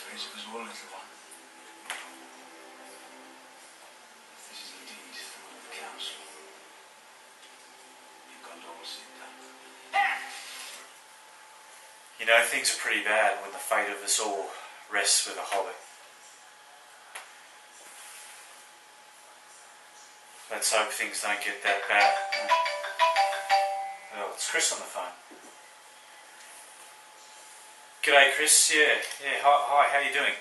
face of his own little one. This is indeed the will of the council. You can't all sit down. You know, things are pretty bad when the fate of us all rests with a hobbit. Let's hope things don't get that bad. Oh, it's Chris on the phone. G'day Chris, hi, how you doing?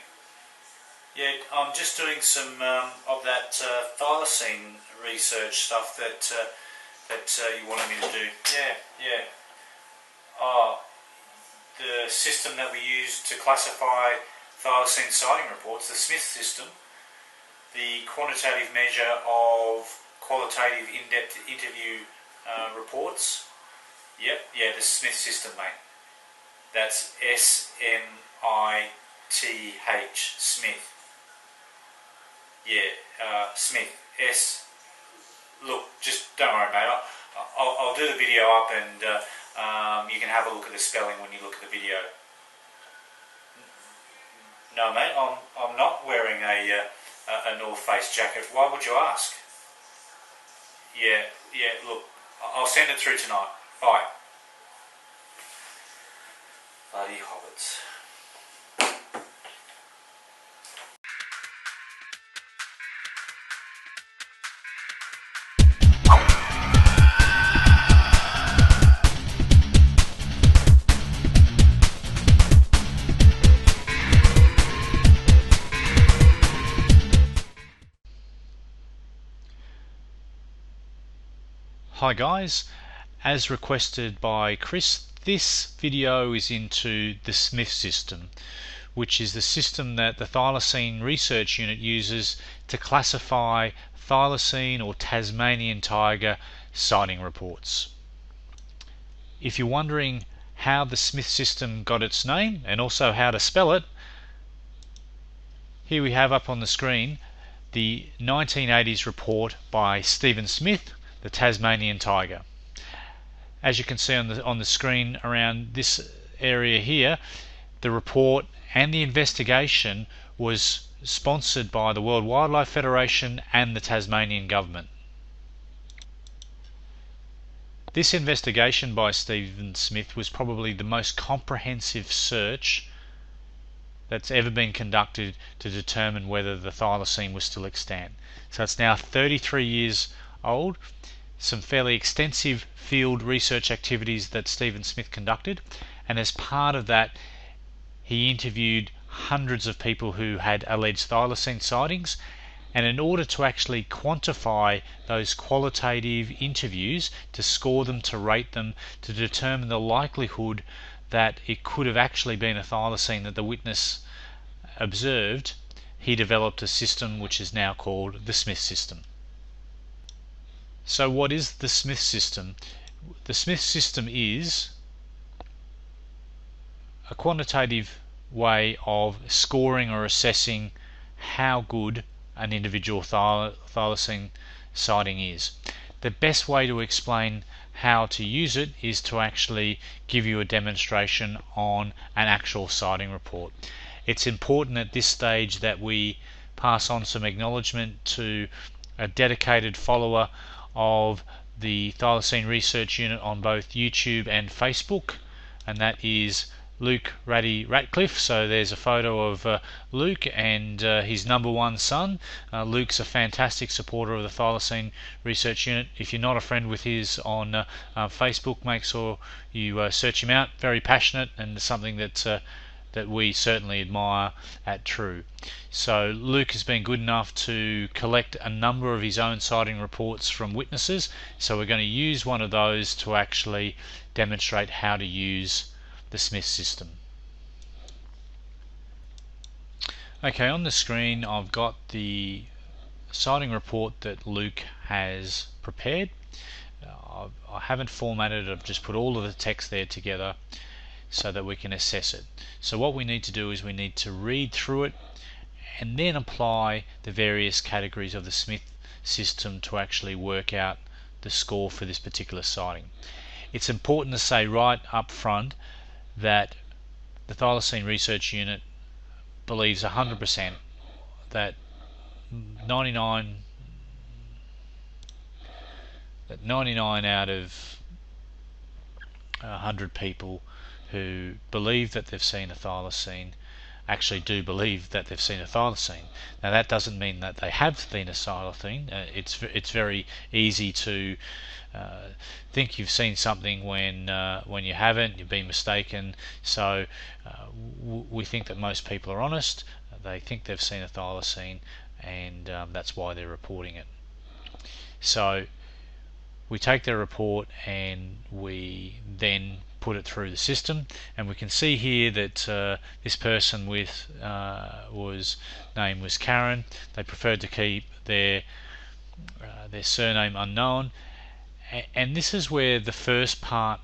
Yeah, I'm just doing some of that Thylacine research stuff that you wanted me to do. Yeah. The system that we use to classify Thylacine sighting reports, the Smith system, the quantitative measure of qualitative in-depth interview reports. Yep, the Smith system, mate. That's S-M-I-T-H, Smith. Smith. Look, just don't worry, mate. I'll do the video up and you can have a look at the spelling when you look at the video. No, mate, I'm not wearing a North Face jacket. Why would you ask? Yeah, look, I'll send it through tonight. Bye. Bloody hobbits. Hi guys, as requested by Chris, this video is into the Smith system, which is the system that the Thylacine Research Unit uses to classify Thylacine or Tasmanian tiger sighting reports. If you're wondering how the Smith system got its name and also how to spell it, here we have up on the screen the 1980s report by Stephen Smith, the Tasmanian tiger. As you can see on the screen around this area here, the report and the investigation was sponsored by the World Wildlife Federation and the Tasmanian government. This investigation by Stephen Smith was probably the most comprehensive search that's ever been conducted to determine whether the thylacine was still extant. So it's now 33 years old. Some fairly extensive field research activities that Stephen Smith conducted, and as part of that he interviewed hundreds of people who had alleged thylacine sightings, and in order to actually quantify those qualitative interviews, to score them, to rate them, to determine the likelihood that it could have actually been a thylacine that the witness observed, he developed a system which is now called the Smith system. So what is the Smith system? The Smith system is a quantitative way of scoring or assessing how good an individual thylacine sighting is. The best way to explain how to use it is to actually give you a demonstration on an actual sighting report. It's important at this stage that we pass on some acknowledgement to a dedicated follower of the Thylacine Research Unit on both YouTube and Facebook, and that is Luke Ratcliffe. So there's a photo of Luke and his number one son. Luke's a fantastic supporter of the Thylacine Research Unit. If you're not a friend with his on Facebook, make sure you search him out. Very passionate, and something that we certainly admire at T.R.U. So Luke has been good enough to collect a number of his own sighting reports from witnesses, so we're going to use one of those to actually demonstrate how to use the Smith system. Okay, on the screen I've got the sighting report that Luke has prepared. I haven't formatted it, I've just put all of the text there together so that we can assess it. So what we need to do is we need to read through it and then apply the various categories of the Smith system to actually work out the score for this particular sighting. It's important to say right up front that the Thylacine Research Unit believes 100% that 99 out of 100 people who believe that they've seen a thylacine actually do believe that they've seen a thylacine. Now that doesn't mean that they have seen a thylacine. It's very easy to think you've seen something when you haven't. You've been mistaken. So we think that most people are honest. They think they've seen a thylacine, and that's why they're reporting it. So we take their report and we then put it through the system, and we can see here that this person with name was Karen. They preferred to keep their surname unknown, and this is where the first part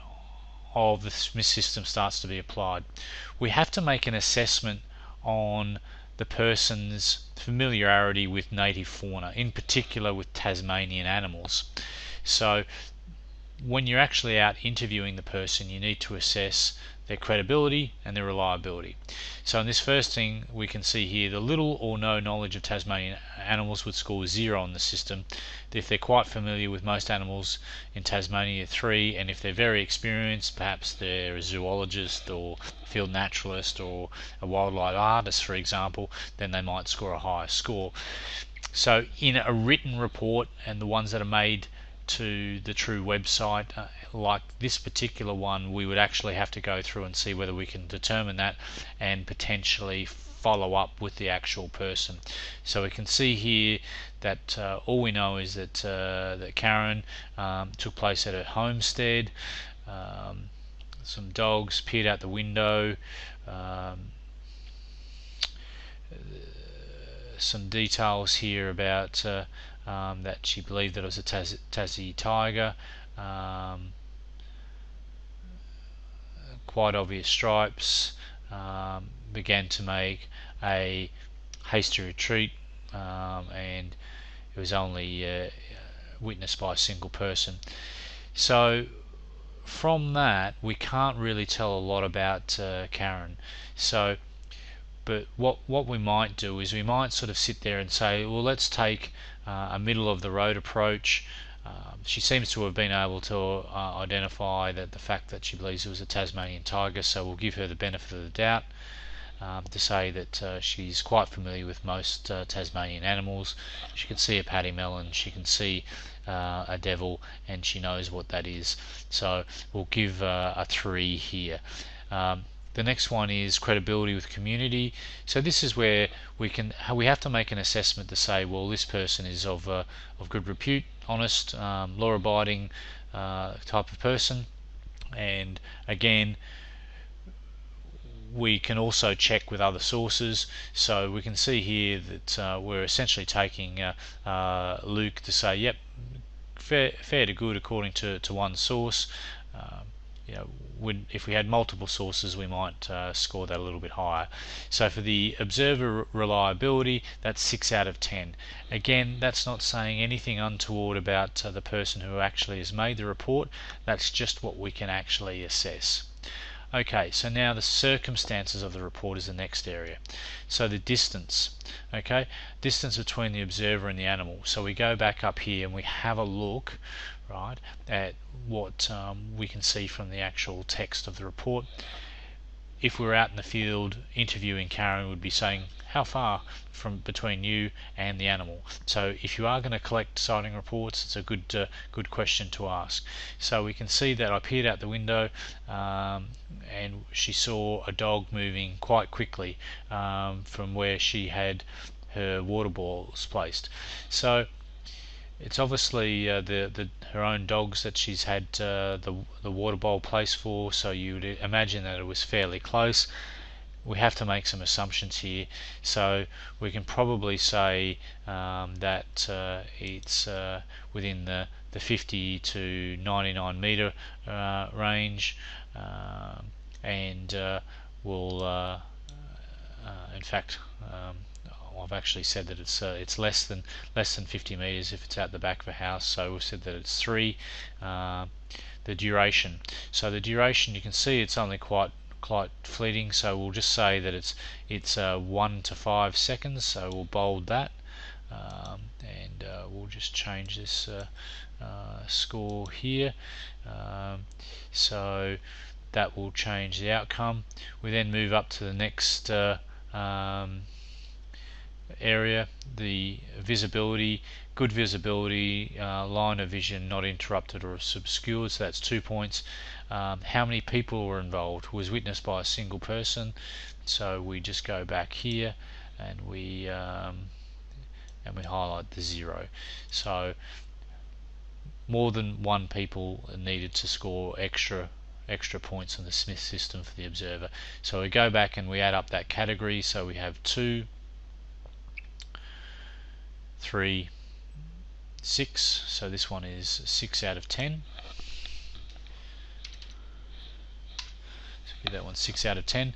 of the Smith system starts to be applied. We have to make an assessment on the person's familiarity with native fauna, in particular with Tasmanian animals. So when you're actually out interviewing the person, you need to assess their credibility and their reliability. So in this first thing, we can see here the little or no knowledge of Tasmanian animals would score 0 on the system. If they're quite familiar with most animals in Tasmania, 3, and if they're very experienced, perhaps they're a zoologist or field naturalist or a wildlife artist, for example, then they might score a higher score. So in a written report, and the ones that are made to the T.R.U website, like this particular one, we would actually have to go through and see whether we can determine that and potentially follow up with the actual person. So we can see here that all we know is that that Karen took place at her homestead. Some dogs peered out the window. Some details here about that she believed that it was a Tassie tiger. Quite obvious stripes. Began to make a hasty retreat, and it was only witnessed by a single person. So from that, we can't really tell a lot about Karen. So but what we might do is we might sort of sit there and say, well, let's take a middle of the road approach. She seems to have been able to identify that the fact that she believes it was a Tasmanian tiger, so we'll give her the benefit of the doubt to say that she's quite familiar with most Tasmanian animals. She can see a paddy melon, she can see a devil, and she knows what that is. So we'll give a 3 here. The next one is credibility with community. So this is where we have to make an assessment to say, well, this person is of good repute, honest, law-abiding type of person. And again, we can also check with other sources. So we can see here that we're essentially taking Luke to say, yep, fair to good according to one source. If we had multiple sources, we might score that a little bit higher. So for the observer reliability, that's 6 out of 10. Again, that's not saying anything untoward about the person who actually has made the report. That's just what we can actually assess. Okay, so now the circumstances of the report is the next area. So the distance, okay, distance between the observer and the animal. So we go back up here and we have a look, right, at what we can see from the actual text of the report. If we're out in the field interviewing Karen, we'd be saying, how far from between you and the animal? So if you are going to collect sighting reports, it's a good question to ask. So we can see that I peered out the window and she saw a dog moving quite quickly from where she had her water balls placed. So it's obviously her own dogs that she's had the water bowl placed for, so you would imagine that it was fairly close. We have to make some assumptions here, so we can probably say that it's within the 50 to 99 meter range, and we'll in fact I've actually said that it's less than 50 meters if it's out the back of a house, so we've said that it's 3. The duration. So the duration, you can see it's only quite quite fleeting, so we'll just say that it's 1 to 5 seconds, so we'll bold that, and we'll just change this score here. So that will change the outcome. We then move up to the next area, the visibility, good visibility, line of vision not interrupted or obscured, so that's 2 points. How many people were involved? Was witnessed by a single person, so we just go back here and we highlight the 0. So more than one people needed to score extra points on the Smith system for the observer. So we go back and we add up that category, so we have 2, 3, 6, so this one is 6 out of 10. So give that one 6 out of 10.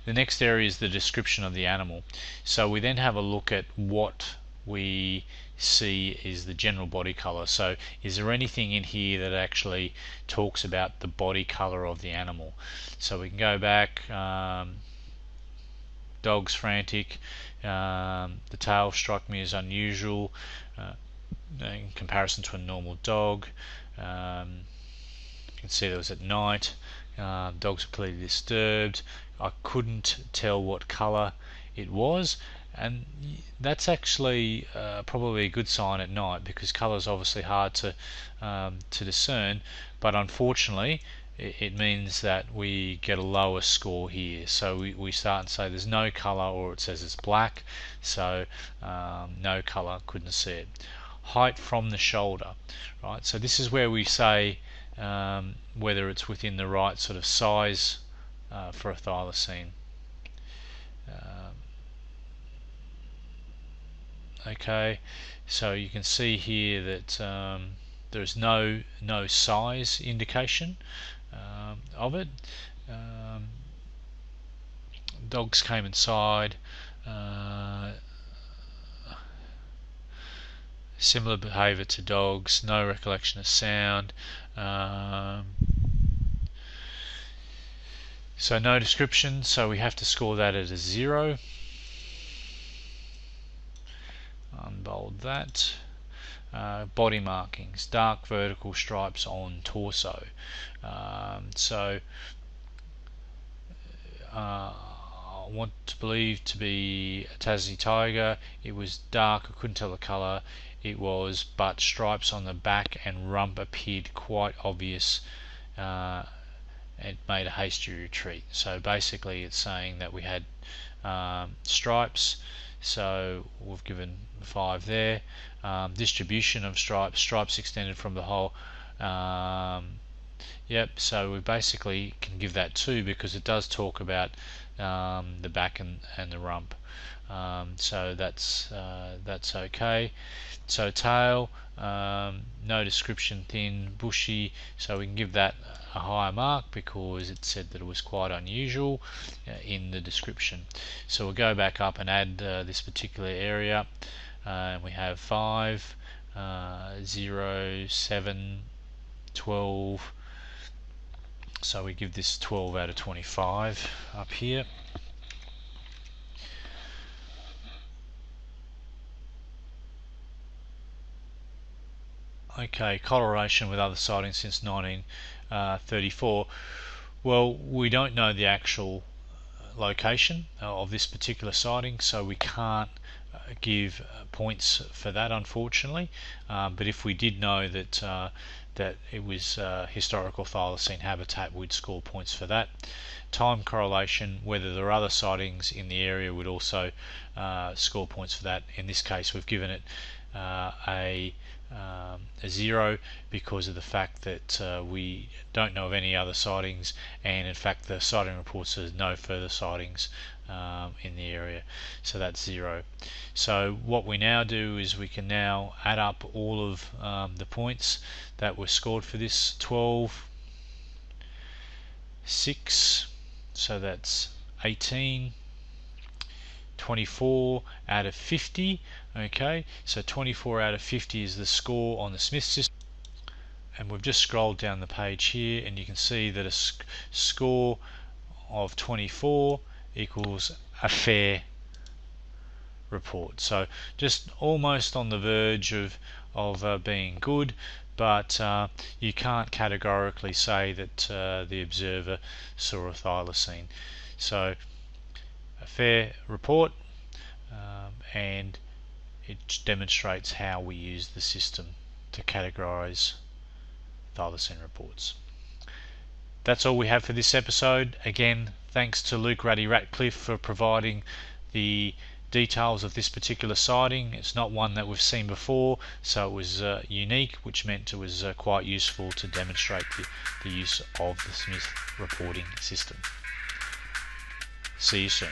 The next area is the description of the animal. So we then have a look at what we see is the general body color. So is there anything in here that actually talks about the body color of the animal? So we can go back, dog's frantic, the tail struck me as unusual in comparison to a normal dog. You can see that was at night. Dogs were clearly disturbed. I couldn't tell what color it was, and that's actually probably a good sign at night, because color is obviously hard to discern, but unfortunately it means that we get a lower score here. So we start and say there's no color, or it says it's black, so no color, couldn't see it. Height from the shoulder, right? So this is where we say whether it's within the right sort of size for a thylacine. Okay, so you can see here that there's no size indication of it. Dogs came inside, similar behavior to dogs, no recollection of sound. So no description, so we have to score that as a 0. Unbold that. Body markings, dark vertical stripes on torso. So I want to believe to be a Tassie tiger. It was dark, I couldn't tell the colour. It was, but stripes on the back and rump appeared quite obvious. It made a hasty retreat. So basically it's saying that we had stripes, so we've given 5 there. Distribution of stripes extended from the whole. Yep, so we basically can give that 2, because it does talk about the back and the rump. So that's okay. So tail, no description, thin, bushy, so we can give that a higher mark because it said that it was quite unusual in the description. So we'll go back up and add this particular area, and we have 5, 0, 7, 12, so we give this 12 out of 25 up here. Okay, correlation with other sightings since 1934. Well, we don't know the actual location of this particular sighting, so we can't give points for that, unfortunately. But if we did know that that it was historical thylacine habitat, we'd score points for that. Time correlation, whether there are other sightings in the area, would also score points for that. In this case, we've given it a 0 because of the fact that we don't know of any other sightings, and in fact the sighting report says no further sightings in the area, so that's 0. So what we now do is we can now add up all of the points that were scored for this. 12, 6, so that's 18, 24 out of 50. Okay, so 24 out of 50 is the score on the Smith system, and we've just scrolled down the page here and you can see that a score of 24 equals a fair report. So just almost on the verge of being good, but you can't categorically say that the observer saw a thylacine. So a fair report, and it demonstrates how we use the system to categorize thylacine reports. That's all we have for this episode. Again, thanks to Luke Ratcliffe for providing the details of this particular sighting. It's not one that we've seen before, so it was unique, which meant it was quite useful to demonstrate the use of the Smith reporting system. See you soon.